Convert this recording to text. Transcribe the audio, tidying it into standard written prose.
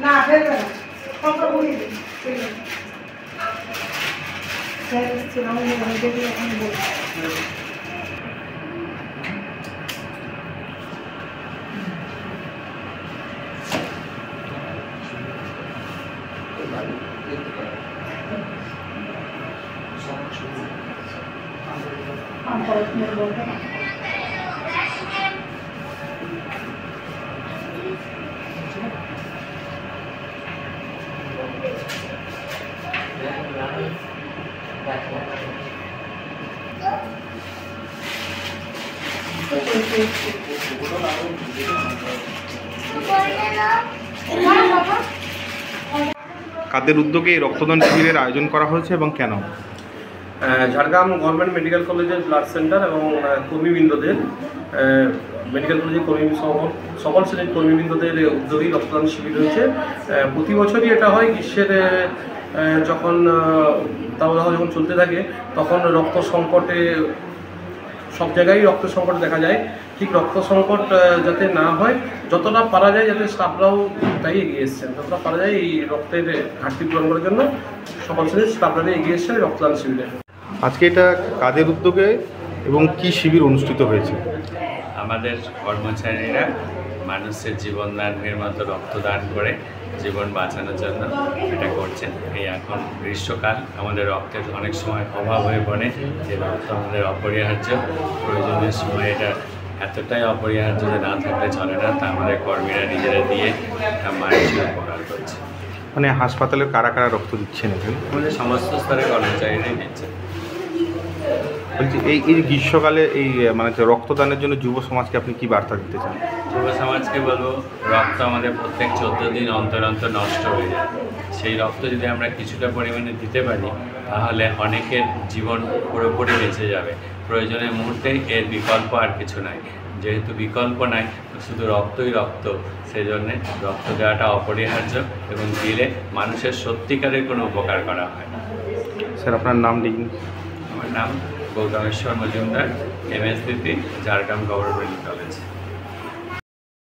না ফেলবে না কপড় বুড়িয়ে দিন কাদের উদ্যোগে এই রক্তদান শিবিরের আয়োজন করা হয়েছে এবং কেন? ঝাড়গ্রাম গভর্নমেন্ট মেডিকেল কলেজের ব্লাড সেন্টার এবং কর্মীবৃন্দদের মেডিকেল কলেজের কর্মী সকল শ্রেণীর কর্মীবৃন্দদের উদ্যোগেই রক্তদান শিবির হয়েছে। প্রতি বছরই এটা হয়। গ্রীষ্মের যখন দাবদাহ যখন চলতে থাকে তখন রক্ত সংকটে সব জায়গায় রক্ত সংকট দেখা যায়। ঠিক রক্ত সংকট যাতে না হয়, যতটা পারা যায় যাতে স্টাফরাও তাই এগিয়ে এসছেন, যতটা পারা যায় এই রক্তের ঘাটতি পূরণ করার জন্য সকল শ্রেণীর স্টাফরা এগিয়ে এসছে রক্তদান শিবিরে। আজকে এটা কাদের উদ্যোগে এবং কি শিবির অনুষ্ঠিত হয়েছে? আমাদের কর্মচারীরা মানুষের জীবনদানের মতো রক্তদান করে জীবন বাঁচানোর জন্য এটা করছেন। এই এখন গ্রীষ্মকাল, আমাদের রক্তের অনেক সময় অভাব হয়ে পড়ে, যে রক্ত আমাদের অপরিহার্য, প্রয়োজনীয় সময় এটা এতটাই অপরিহার্য যে না থাকলে চলে না, তা আমাদের কর্মীরা নিজেরা দিয়ে মানুষের উপকার করছে। মানে হাসপাতালের কারা কারা রক্ত দিচ্ছেন এখানে? আমাদের সমস্ত স্তরের কর্মচারীরাই দিচ্ছেন। বলছি এই গ্রীষ্মকালে এই মানে রক্তদানের জন্য যুব সমাজকে আপনি কি বার্তা দিতে চান? যুব সমাজকে বলবো, রক্ত আমাদের প্রত্যেক 14 দিন অন্তর অন্তর নষ্ট হয়ে যায়। সেই রক্ত যদি আমরা কিছুটা পরিমাণে দিতে পারি তাহলে অনেকের জীবন পুরোপুরি বেঁচে যাবে। প্রয়োজনের মুহূর্তে এর বিকল্প আর কিছু নাই। যেহেতু বিকল্প নাই, শুধু রক্তই রক্ত, সেই জন্যে রক্ত দেওয়াটা অপরিহার্য এবং দিলে মানুষের সত্যিকারের কোনো উপকার করা হয়। স্যার আপনার নাম লিখুন। আমার নাম Gautameshwar Majumdar, MSBP, Jhargram government college.